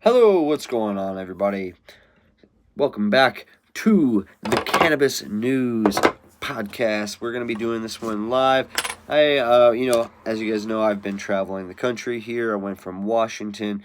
Hello, what's going on, everybody? Welcome back to the Cannabis News Podcast. We're going to be doing this one live. As you guys know, I've been traveling the country here. I went from Washington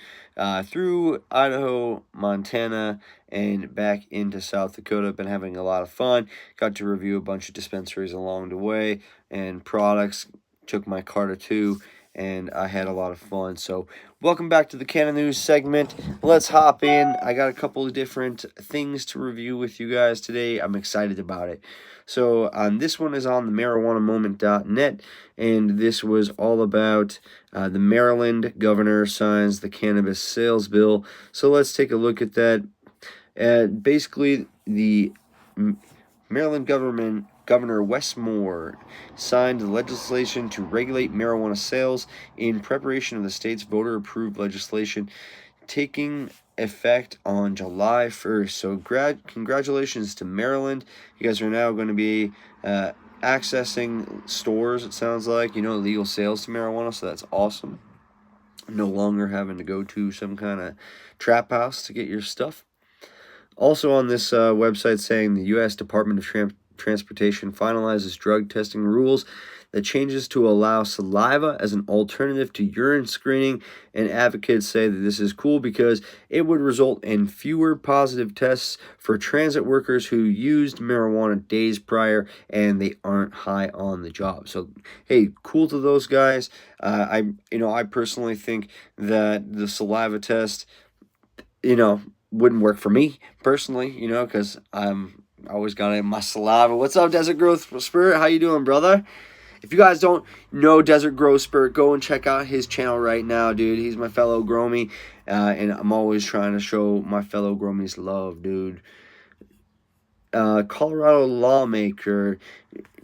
through Idaho, Montana, and back into South Dakota. Been having a lot of fun. Got to review a bunch of dispensaries along the way and products. Took my car to two, and I had a lot of fun. So, welcome back to the Canna News segment. Let's hop in. I got a couple of different things to review with you guys today. I'm excited about it. So, this one is on the marijuanamoment.net, and this was all about the Maryland governor signs the cannabis sales bill. So, let's take a look at that. Basically, the Maryland Governor Wes Moore signed the legislation to regulate marijuana sales in preparation of the state's voter-approved legislation taking effect on July 1st. So congratulations to Maryland. You guys are now going to be accessing stores, it sounds like, legal sales to marijuana, so that's awesome. No longer having to go to some kind of trap house to get your stuff. Also on this website saying the U.S. Department of Transportation finalizes drug testing rules that changes to allow saliva as an alternative to urine screening, and advocates say that this is cool because it would result in fewer positive tests for transit workers who used marijuana days prior and they aren't high on the job. So, hey, cool to those guys. I personally think that the saliva test, wouldn't work for me personally, because I'm always got it in my saliva. What's up, Desert Growth Spirit? How you doing, brother? If you guys don't know Desert Growth Spirit, go and check out his channel right now, dude. He's my fellow Gromie, and I'm always trying to show my fellow Gromies love, dude. Colorado lawmaker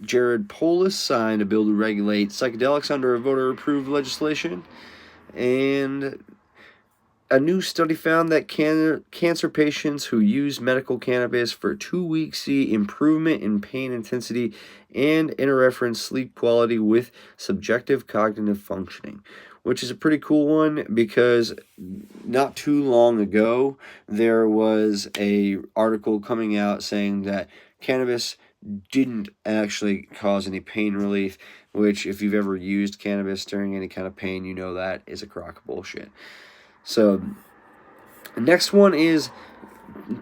Jared Polis signed a bill to regulate psychedelics under a voter-approved legislation, and a new study found that cancer patients who use medical cannabis for 2 weeks see improvement in pain intensity and interreference sleep quality with subjective cognitive functioning, which is a pretty cool one because not too long ago there was a article coming out saying that cannabis didn't actually cause any pain relief, which if you've ever used cannabis during any kind of pain, you know that is a crock of bullshit. So, next one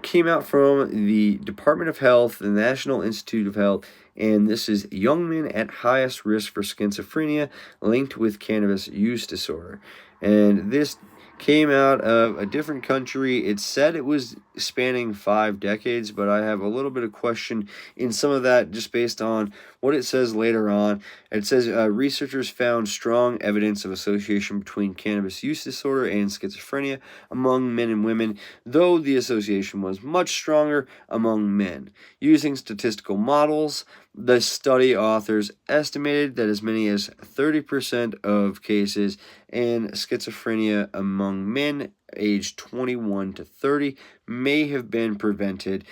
came out from the Department of Health, the National Institute of Health, and this is young men at highest risk for schizophrenia linked with cannabis use disorder. And this came out of a different country. It said it was spanning 5 decades, but I have a little bit of question in some of that just based on what it says later on. It says researchers found strong evidence of association between cannabis use disorder and schizophrenia among men and women, though the association was much stronger among men. Using statistical models, the study authors estimated that as many as 30% of cases and schizophrenia among men aged 21 to 30 may have been prevented,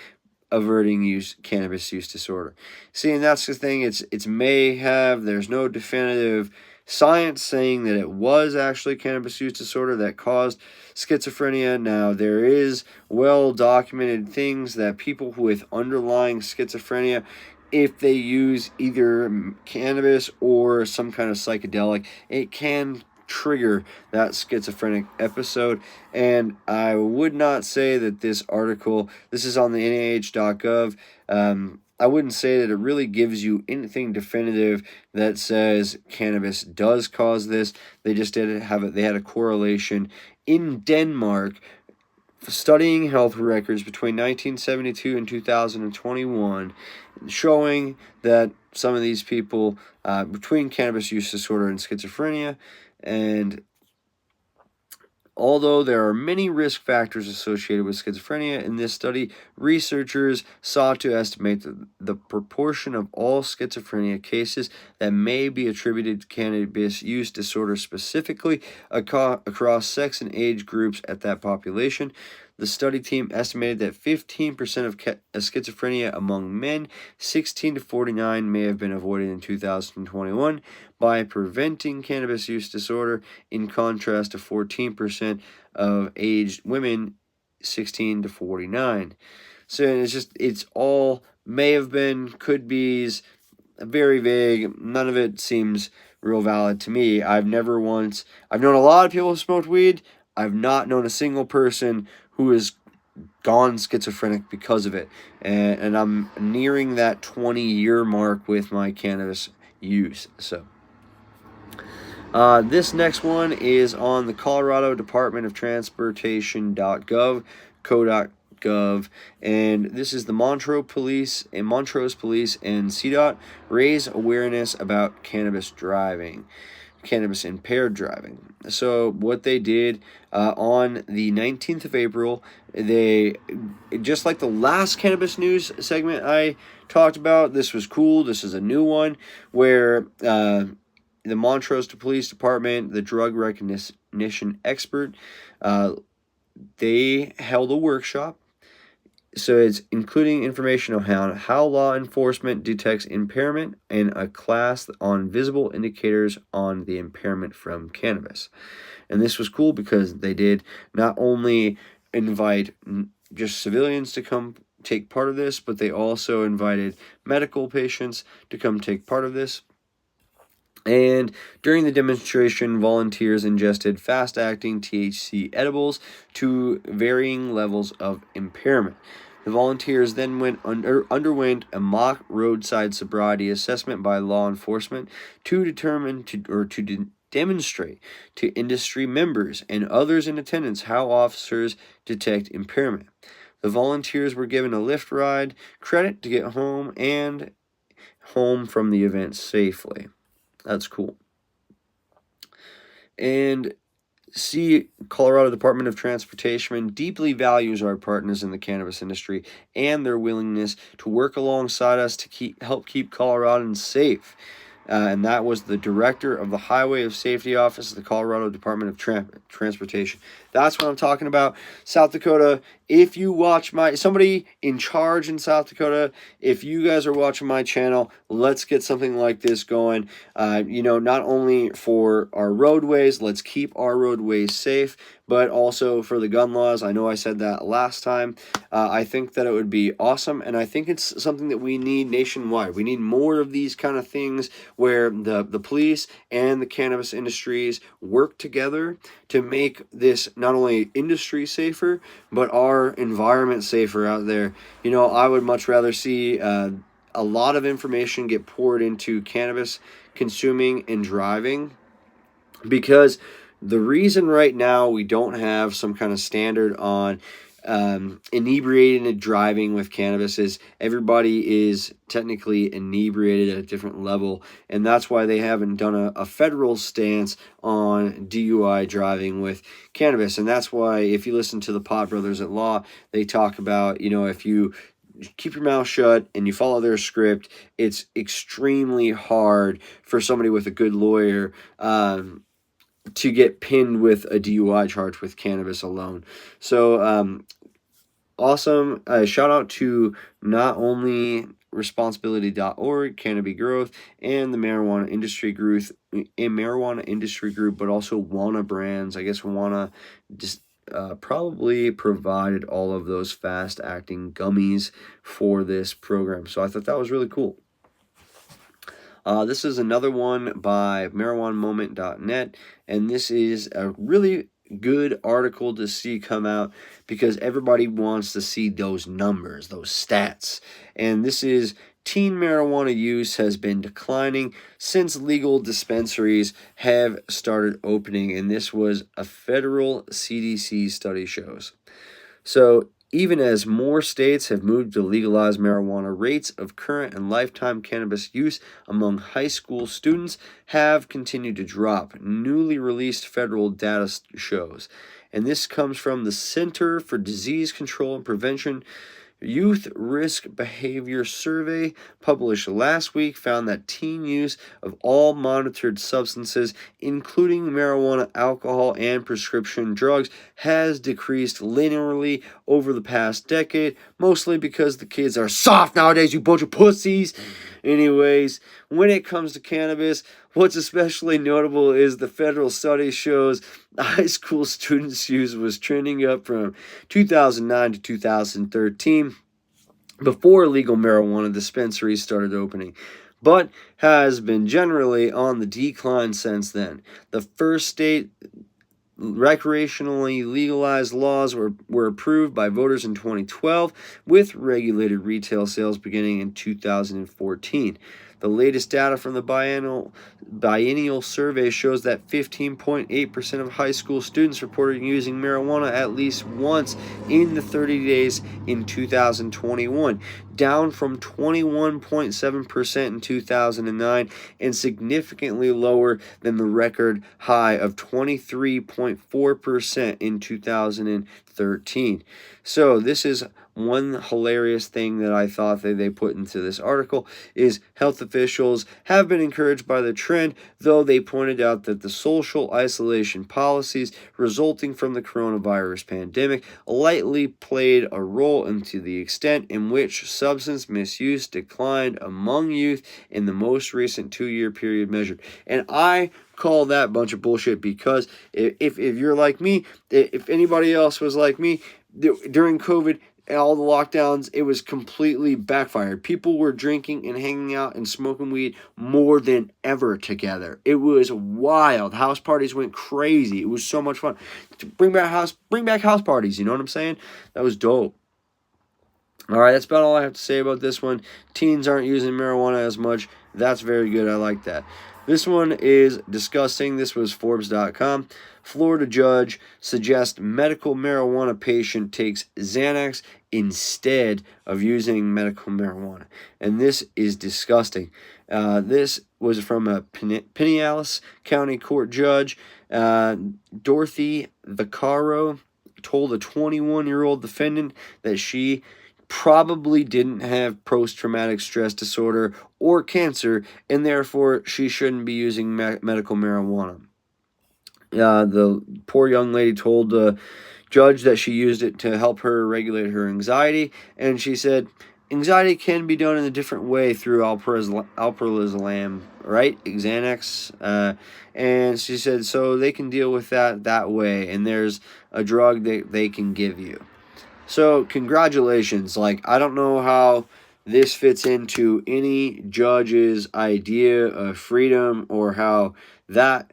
averting cannabis use disorder. See, and that's the thing, it's may have, there's no definitive science saying that it was actually cannabis use disorder that caused schizophrenia. Now, there is well-documented things that people with underlying schizophrenia, if they use either cannabis or some kind of psychedelic, it can trigger that schizophrenic episode. And I would not say that this article, this is on the NIH.gov, I wouldn't say that it really gives you anything definitive that says cannabis does cause this. They just did have it. They had a correlation in Denmark studying health records between 1972 and 2021, showing that some of these people between cannabis use disorder and schizophrenia, and although there are many risk factors associated with schizophrenia, in this study, researchers sought to estimate the proportion of all schizophrenia cases that may be attributed to cannabis use disorder, specifically across sex and age groups at that population. The study team estimated that 15% of schizophrenia among men 16 to 49 may have been avoided in 2021 by preventing cannabis use disorder, in contrast to 14% of aged women 16 to 49. So it's all may have been, could be's, very vague. None of it seems real valid to me. I've known a lot of people who smoked weed. I've not known a single person who has gone schizophrenic because of it. And I'm nearing that 20-year mark with my cannabis use. So this next one is on the Colorado Department of Transportation.gov, co.gov, and this is the Montrose Police and CDOT raise awareness about cannabis impaired driving. So what they did on the 19th of April, they, just like the last cannabis news segment I talked about, this was cool. This is a new one where the Montrose Police Department, the drug recognition expert, they held a workshop. So it's including information on how law enforcement detects impairment and a class on visible indicators on the impairment from cannabis. And this was cool because they did not only invite just civilians to come take part of this, but they also invited medical patients to come take part of this. And during the demonstration, volunteers ingested fast-acting THC edibles to varying levels of impairment. The volunteers then underwent a mock roadside sobriety assessment by law enforcement to demonstrate to industry members and others in attendance how officers detect impairment. The volunteers were given a Lyft ride, credit to get home, and home from the event safely. That's cool. And Colorado Department of Transportation deeply values our partners in the cannabis industry and their willingness to work alongside us to help keep Coloradans safe. And that was the director of the Highway of Safety Office of the Colorado Department of Transportation. That's what I'm talking about. South Dakota, if you watch somebody in charge in South Dakota, if you guys are watching my channel, let's get something like this going. Not only for our roadways, let's keep our roadways safe, but also for the gun laws. I know I said that last time. I think that it would be awesome, and I think it's something that we need nationwide. We need more of these kind of things where the police and the cannabis industries work together to make this not only industry safer, but our environment safer out there. I would much rather see a lot of information get poured into cannabis consuming and driving, because the reason right now we don't have some kind of standard on inebriated driving with cannabis is everybody is technically inebriated at a different level, and that's why they haven't done a federal stance on DUI driving with cannabis. And that's why, if you listen to the Pot Brothers at Law, they talk about, if you keep your mouth shut and you follow their script, it's extremely hard for somebody with a good lawyer to get pinned with a DUI charge with cannabis alone. So awesome. Shout out to not only responsibility.org, Canopy Growth, and the Marijuana Industry Group, but also Wana Brands. I guess Wana just probably provided all of those fast-acting gummies for this program. So I thought that was really cool. This is another one by marijuanamoment.net, and this is a really good article to see come out because everybody wants to see those numbers, those stats. And this is: teen marijuana use has been declining since legal dispensaries have started opening, and this was a federal CDC study shows. So even as more states have moved to legalize marijuana, rates of current and lifetime cannabis use among high school students have continued to drop, newly released federal data shows. And this comes from the Center for Disease Control and Prevention, Youth Risk Behavior Survey published last week found that teen use of all monitored substances, including marijuana, alcohol, and prescription drugs, has decreased linearly over the past decade, mostly because the kids are soft nowadays, you bunch of pussies. Anyways, when it comes to cannabis, what's especially notable is the federal study shows high school students' use was trending up from 2009 to 2013, before legal marijuana dispensaries started opening, but has been generally on the decline since then. The first state recreationally legalized laws were approved by voters in 2012, with regulated retail sales beginning in 2014. The latest data from the biennial survey shows that 15.8% of high school students reported using marijuana at least once in the 30 days in 2021, down from 21.7% in 2009 and significantly lower than the record high of 23.4% in 2013. So this is one hilarious thing that I thought that they put into this article is health officials have been encouraged by the trend, though they pointed out that the social isolation policies resulting from the coronavirus pandemic likely played a role into the extent in which substance misuse declined among youth in the most recent 2-year period measured. And I call that a bunch of bullshit, because if you're like me, if anybody else was like me, during COVID and all the lockdowns, it was completely backfired. People were drinking and hanging out and smoking weed more than ever together. It was wild. House parties went crazy. It was so much fun. Bring back house parties, you know what I'm saying? That was dope. All right, that's about all I have to say about this one. Teens aren't using marijuana as much. That's very good. I like that. This one is disgusting. This was Forbes.com. Florida judge suggests medical marijuana patient takes Xanax instead of using medical marijuana. And this is disgusting. This was from a Pinellas County Court judge. Dorothy Vaccaro told a 21-year-old defendant that she probably didn't have post-traumatic stress disorder or cancer, and therefore she shouldn't be using medical marijuana. The poor young lady told the judge that she used it to help her regulate her anxiety, and she said, anxiety can be done in a different way through alprazolam, right? Xanax. And she said, so they can deal with that way, and there's a drug that they can give you. So, congratulations. Like, I don't know how this fits into any judge's idea of freedom, or how that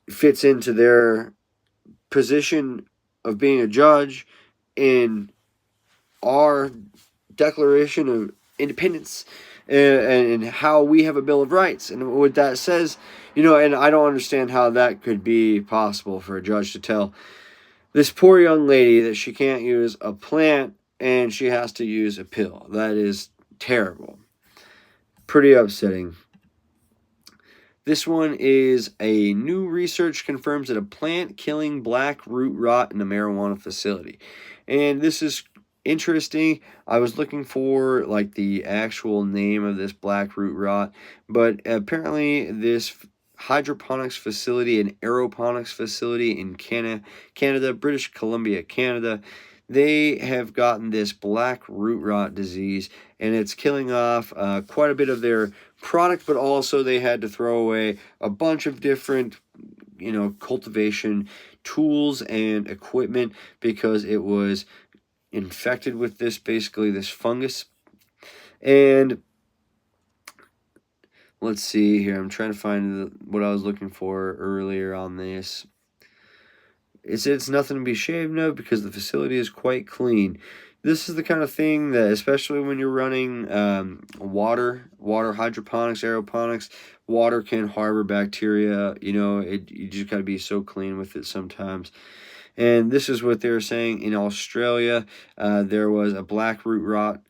fits into their position of being a judge in our Declaration of Independence, and how we have a Bill of Rights and what that says. And I don't understand how that could be possible for a judge to tell this poor young lady that she can't use a plant and she has to use a pill. That is terrible. Pretty upsetting. This one is a new research confirms that a plant killing black root rot in a marijuana facility. And this is interesting. I was looking for like the actual name of this black root rot, but apparently this hydroponics facility and aeroponics facility in Canada, British Columbia, Canada, they have gotten this black root rot disease, and it's killing off quite a bit of their product, but also they had to throw away a bunch of different cultivation tools and equipment because it was infected with this fungus. And let's see here, I'm trying to find what I was looking for earlier on this. It said it's nothing to be ashamed of because the facility is quite clean. This is the kind of thing that, especially when you're running water hydroponics, aeroponics, water can harbor bacteria. You just got to be so clean with it sometimes. And this is what they were saying in Australia. There was a black root rot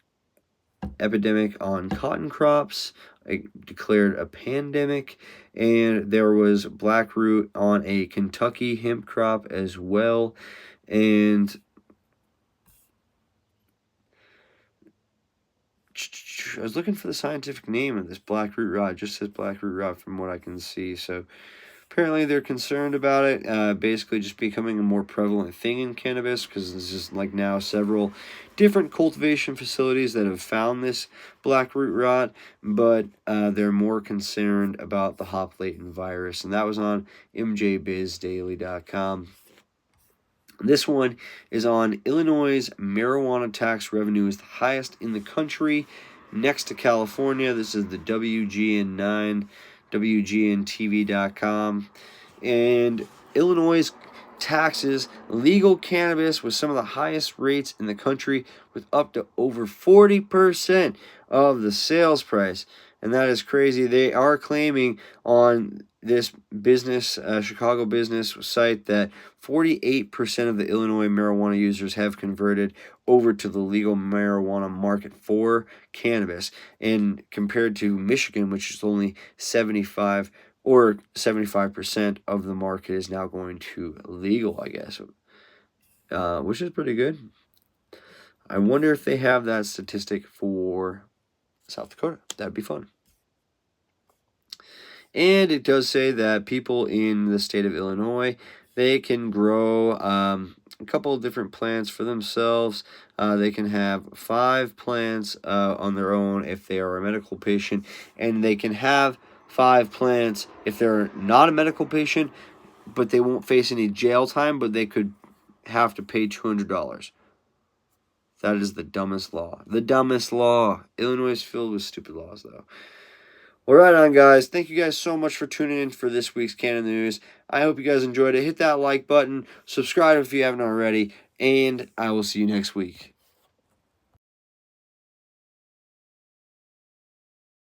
epidemic on cotton crops, declared a pandemic, and there was black root on a Kentucky hemp crop as well. And I was looking for the scientific name of this black root rot. It just says black root rot from what I can see. So apparently they're concerned about it, basically just becoming a more prevalent thing in cannabis, because there's just like now several different cultivation facilities that have found this black root rot, but they're more concerned about the hop latent virus, and that was on mjbizdaily.com. This one is on Illinois' marijuana tax revenue is the highest in the country, next to California. This is the WGN9, WGNTV.com. And Illinois taxes legal cannabis with some of the highest rates in the country, with up to over 40% of the sales price. And that is crazy. They are claiming on this business, Chicago business site, that 48% of the Illinois marijuana users have converted over to the legal marijuana market for cannabis. And compared to Michigan, which is only 75% of the market is now going to legal, I guess, which is pretty good. I wonder if they have that statistic for South Dakota. That'd be fun. And it does say that people in the state of Illinois, they can grow a couple of different plants for themselves. They can have 5 plants on their own if they are a medical patient, and they can have 5 plants if they're not a medical patient, but they won't face any jail time, but they could have to pay $200. That is the dumbest law. The dumbest law. Illinois is filled with stupid laws, though. Well, right on, guys. Thank you guys so much for tuning in for this week's Canna News. I hope you guys enjoyed it. Hit that like button. Subscribe if you haven't already. And I will see you next week.